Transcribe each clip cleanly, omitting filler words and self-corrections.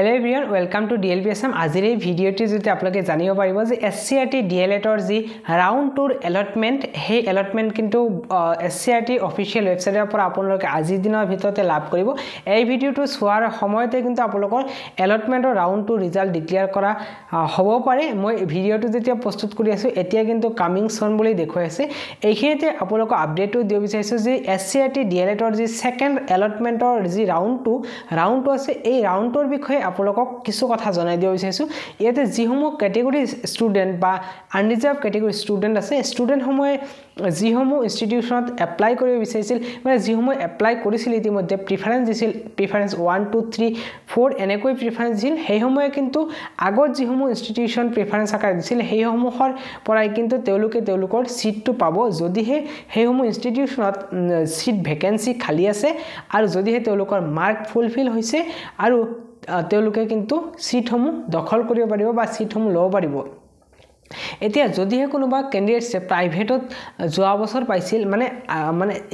Hello everyone, welcome to DLP Assam. আজিৰ এই ভিডিঅ'টি যদি আপোনালোকে জানিব পাৰিব যে SCRT DLEDৰ যি ৰাউণ্ড 2 এলটমেন্ট সেই এলটমেন্ট কিন্তু SCRT অফিচিয়েল ৱেবছাইটৰ পৰা আপোনালোকে আজিৰ দিনৰ ভিতৰতে লাভ কৰিব। এই ভিডিঅ'টো চোৱাৰ সময়তে কিন্তু আপোনালোকৰ এলটমেন্টৰ ৰাউণ্ড 2 ৰিজাল্ট ডিক্লেয়াৰ কৰা হ'ব পাৰে। মই ভিডিঅ'টো যেতিয়া প্ৰস্তুত কৰি আছো এতিয়া কিন্তু কামিং সন বুলি দেখুৱাই আছে। এইখিনিতে আপোনালোকক আপডেটটো দিব বিচাৰিছো যে SCRT DLEDৰ যি সেকেন্ড এলটমেন্টৰ যি ৰাউণ্ড 2 আছে এই ৰাউণ্ডৰ বিষয়ে আপোনালোকক কিছু কথা জনাই দিব বিচাৰিছো। ইয়াতে যিসমূহ ক্যাটেগৰী ষ্টুডেন্ট বা আনৰিজাৰ্ভ ক্যাটেগৰী ষ্টুডেন্ট আছে ষ্টুডেন্ট সমূহে যিসমূহ ইনষ্টিটিউচনত এপ্লাই কৰিব বিচাৰিছিল মানে যিসমূহ এপ্লাই কৰিছিল ইতিমধ্যে প্ৰিফাৰেন্স দিছিল প্ৰিফাৰেন্স 1 2 3 4 এনেকৈ প্ৰিফাৰেন্স দিছিল সেইসমূহে কিন্তু আগত যিসমূহ ইনষ্টিটিউচন প্ৰিফাৰেন্স আকাৰ দিছিল সেইসমূহৰ পৰাই কিন্তু তেওঁলোকৰ সিটটো পাব যদিহে সেইসমূহ ইনষ্টিটিউচনত সিট ভ্যাকেন্সি খালি আছে আৰু যদিহে তেওঁলোকৰ মাৰ্ক ফুলফিল হৈছে আৰু তেওঁলোকে কিন্তু সিটসমূহ দখল কৰিব পাৰিব বা সিটসমূহ লব পাৰিব। এতিয়া যদিহে কোনোবা ক্যান্ডিডেটস প্ৰাইভেটত যোৱা বছৰ পাইছিল মানে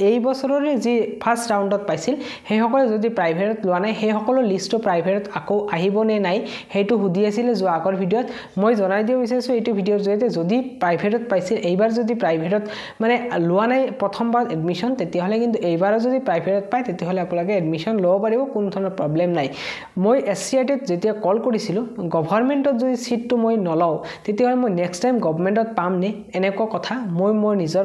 এই বছৰৰে যি ফাৰ্স্ট ৰাউণ্ডত পাইছিল সেই সকলে যদি প্ৰাইভেটত লোৱা নাই সেই সকলো লিষ্টটো প্ৰাইভেটত আকৌ আহিব নে নাই হেতু হুদি আছিল যোৱা আগৰ ভিডিঅত মই জনাই দিব বিচাৰিছো এইটো ভিডিঅৰ জৰিয়তে যদি প্ৰাইভেটত পাইছিল এইবাৰ যদি প্ৰাইভেটত মানে লোৱা নাই প্ৰথমবাৰ এডমিশন তেতিয়া হলে কিন্তু এইবাৰ যদি প্ৰাইভেটত পায় তেতিয়া হলে আপোনালোকে এডমিশন লব পাৰিব কোনো ধৰণৰ প্ৰবলেম নাই। মই SCRTত যেতিয়া কল কৰিছিলো গভৰ্ণমেন্টত যদি সিটটো মই নলও তেতিয়া হলে মই নেক্সট টাইম গভৰ্ণমেন্টত পাম নে এনেকুৱা কথা মই নিজৰ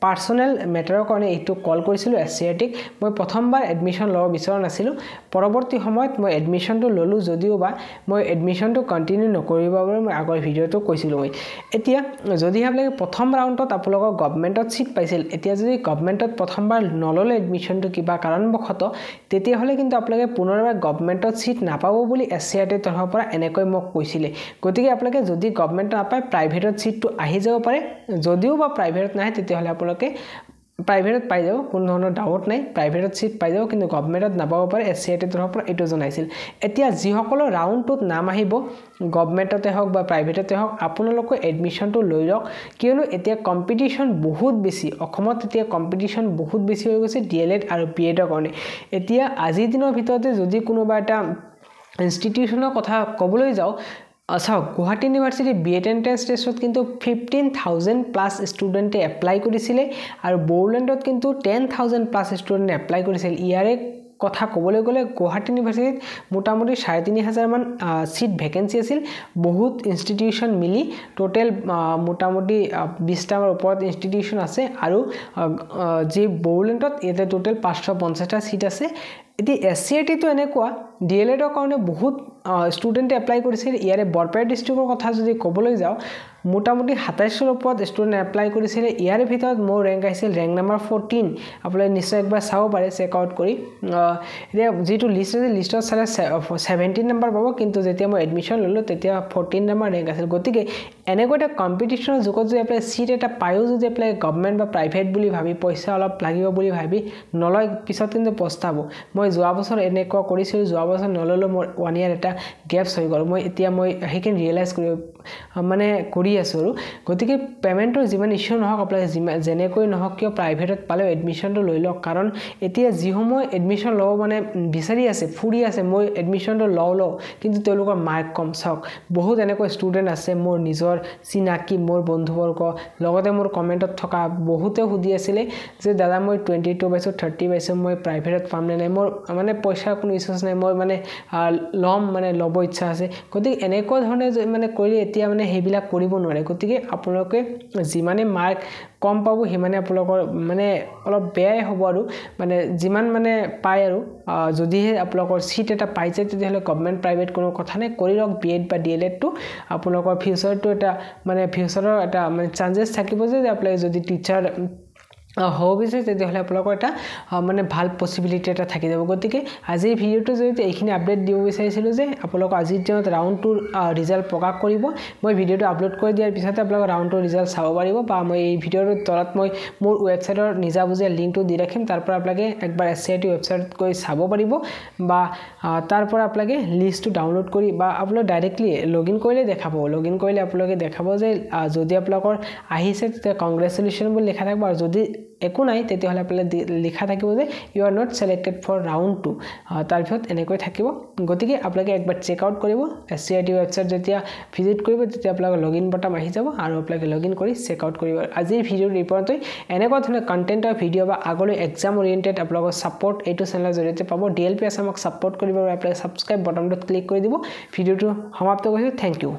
পাৰ্সোনাল মেটাৰৰ কাৰণে এইটো কল কৰিছিলো SCRTক মই প্ৰথমবাৰ এডমিশন লব বিচৰা নাছিলো পৰৱৰ্তী সময়ত মই এডমিশনটো ললো যদিও বা মই এডমিশনটো কন্টিনিউ নকৰিব বাবে মই আগৰ ভিডিঅটো কৈছিলো। এতিয়া যদি আপোনালোকে প্ৰথম ৰাউণ্ডত আপোনালোকৰ গভৰ্ণমেন্টত সিট পাইছিল এতিয়া যদি গভৰ্ণমেন্টত প্ৰথমবাৰ নললে এডমিশনটো কিবা কাৰণবশত তেতিয়া হলে কিন্তু আপোনালোকে পুনৰবাৰ গভৰ্ণমেন্টত সিট নাপাব বুলি SCRTৰ তৰফৰ পৰা এনেকৈ মোক কৈছিলে। গতিকে আপোনালোকে যদি গভৰ্ণমেন্ট নাপায় প্ৰাইভেটত সিটটো আহি যাব পাৰে যদিও বা প্ৰাইভেটত নাই তেতিয়া হলে আপোনালোকে প্ৰাইভেটত পাই যাব কোনো ধৰণৰ ডাউট নাই প্ৰাইভেটত সিট পাই যাব কিন্তু গভৰ্ণমেন্টত নাপাব পাৰে SCRTৰ তৰফৰ পৰা এটো জনাইছিল। এতিয়া যিসকলৰ ৰাউণ্ড 2ত নাম আহিব গভৰ্ণমেন্টতে হওক বা প্ৰাইভেটতে হওক আপোনালোকে এডমিশনটো লৈ লওক কিয়নো এতিয়া কম্পিটিশন বহুত বেছি অসমত এতিয়া কম্পিটিশন বহুত বেছি হৈ গৈছে DLED আৰু BEdৰ কাৰণে। এতিয়া আজিৰ দিনৰ ভিতৰতে যদি কোনোবা এটা ইনষ্টিটিউচনৰ কথা ক'বলৈ যাও আচ্ছা গুৱাহাটী ইউনিভাৰ্সিটি BEd এন্ট্ৰেন্স টেষ্টত কিন্তু 15000 প্লাস ষ্টুডেন্টে এপ্লাই কৰিছিলে আৰু বড়োলেণ্ডত কিন্তু 10000 প্লাস ষ্টুডেন্টে এপ্লাই কৰিছিল। ইয়াৰে কথা ক'বলৈ গ'লে গুৱাহাটী ইউনিভাৰ্সিটিত মোটামুটি 3500 মান সিট ভ্যাকেন্সি আছিল বহুত ইনষ্টিটিউচন মিলি টোটাল মোটামুটি 20টাৰ ওপৰত ইনষ্টিটিউচন আছে আৰু যে বড়োলেণ্ডত এটা টোটাল 550টা সিট আছে। এটি SCRT তো এনেকুৱা DLEDৰ কাৰণে বহুত ষ্টুডেন্টে এপ্লাই কৰিছিল। ইয়াৰে বৰপেটা ডিস্ট্ৰিক্টৰ কথা যদি ক'বলৈ যাও মোটামুটি 27ৰ ওপৰত ষ্টুডেন্ট এপ্লাই কৰিছিল। ইয়াৰ ভিতৰত মোৰ ৰেংক আহিছিল ৰেংক নম্বৰ 14 আপোনালোকে নিশ্চয় একবাৰ চাব পাৰে চেক আউট কৰি এতিয়া যেটো লিষ্ট আছে লিষ্টত চালে 17 নম্বৰ পাব কিন্তু যেতিয়া মই এডমিশন ললো তেতিয়া 14 নম্বৰ ৰেংক আছিল। গতিকে এনেকৈ এটা কম্পিটিশনৰ যুগত যদি এপ্লাই সিট এটা পায়ো যদি এপ্লাই গভৰ্ণমেন্ট বা প্ৰাইভেট বুলি ভাবি পইচা অলপ লাগিব বুলি ভাবি নলয় পিছত কিন্তু পস্তাব। মই যোৱা বছৰ এনেকুৱা কৰিছিল যোৱা বছৰ নললো মোৰ 1 ইয়াৰ এটা গেপছ হৈ গল মই এতিয়া মই হেকেন ৰিয়েলাইজ কৰি আছো আৰু গতিকে পেমেন্টৰ যিমান ইস্যু নহওক আপোনালোকে যেনেকৈ নহওক কিয় প্ৰাইভেটত পালে এডমিশনটো লৈ লওক কাৰণ এতিয়া যিসমূহ এডমিশন লব মানে বিচাৰি আছে ফুৰি আছে মই এডমিশনটো লও কিন্তু তেওঁলোকৰ মাৰ্ক কম চাওক বহুত এনেকৈ ষ্টুডেন্ট আছে মোৰ নিজৰ চিনাকি মোৰ বন্ধুবৰ্গ লগতে মোৰ কমেন্টত থকা বহুতে হুদি আছিল যে দাদা মই 22 পাইছো 30 পাইছো মই প্ৰাইভেটত পাম নে নাই মোৰ মানে পইচা কোনো ইছ্যু নাই মই মানে লম মানে লব ইচ্ছা আছে। গতিকে এনেকুৱা ধৰণে মানে কৰিলে এতিয়া মানে হেবিলাক কৰিব নোৱাৰে। গতিকে আপোনালোকে যিমানে মাৰ্ক কম পাব হিমানে আপোনালোকৰ মানে অলপ বেয়াই হ'ব আৰু মানে যিমান মানে পায় আৰু যদিহে আপোনালোকৰ সিট এটা পাই যায় তেতিয়াহলে গভৰ্ণমেন্ট প্ৰাইভেট কোনো কথা নাই কৰি লওক BEd বা DLED টো আপোনালোকৰ ফিউচাৰটো এটা মানে ফিউচাৰৰ এটা মানে চান্সেছ থাকিব যে আপোনালোকে যদি টিচাৰ হ'ব বিচাৰে তেতিয়াহলে আপোনালোকৰ এটা মানে ভাল পসিবিলিটি এটা থাকি যাব। গতিকে আজিৰ ভিডিঅটো জৰিয়তে এইখিনি আপডেট দিব বিচাৰিছিলো যে আপোনালোক আজিৰ দিনত ৰাউণ্ড 2 ৰিজাল্ট প্ৰকাশ কৰিব। মই ভিডিঅটো আপলোড কৰি দিয়াৰ পিছতে আপোনালোক ৰাউণ্ড 2 ৰিজাল্ট চাব পাৰিব বা মই এই ভিডিঅৰ তলত মই মোৰ ৱেবছাইটৰ নিজাবুজীয়া লিংকটো দি ৰাখিম তাৰ পৰা আপোনালোকে একবাৰ SCRT ৱেবছাইটত গৈ চাব পাৰিব বা তাৰ পৰা আপোনালোকে লিষ্টটো ডাউনলোড কৰি বা আপোনালোক ডাইৰেক্টলি লগইন কৰিলে দেখাব লগইন কৰিলে আপোনালোকে দেখাব যে যদি আপোনালোকৰ আহিছে তেতিয়া কংগ্ৰেচুলেশ্যন বুলি লিখা থাকিব আৰু যদি একো নাই তেতিয়াহলে আপনি লিখা থাকিব যে you are not selected for round 2 তাৰ পিছত এনেকৈ থাকিব গতিকে আপোনালোকে একবাৰ চেক আউট কৰিব SCRT ওয়েবসাইট যেতিয়া ভিজিট কৰিব তেতিয়া আপোনালোকৰ লগইন বটন আহি যাব আৰু আপোনালোকে লগইন কৰি চেক আউট কৰিব আজিৰ ভিডিঅ' ৰিপৰ্টটো এনেকুৱা ধৰণৰ কন্টেন্টৰ ভিডিঅ' বা আগলৈ এক্সাম ওৰিয়েন্টেড আপোনালোকৰ সাপোৰ্ট এইটো চেনেলৰ জৰিয়তে পাব DLP আসামক সাপোৰ্ট কৰিব আৰু আপোনালোকে সাবস্ক্ৰাইব বটনটোত ক্লিক কৰি দিব ভিডিঅ'টো সমাপ্ত কৰিছো থ্যাংক ইউ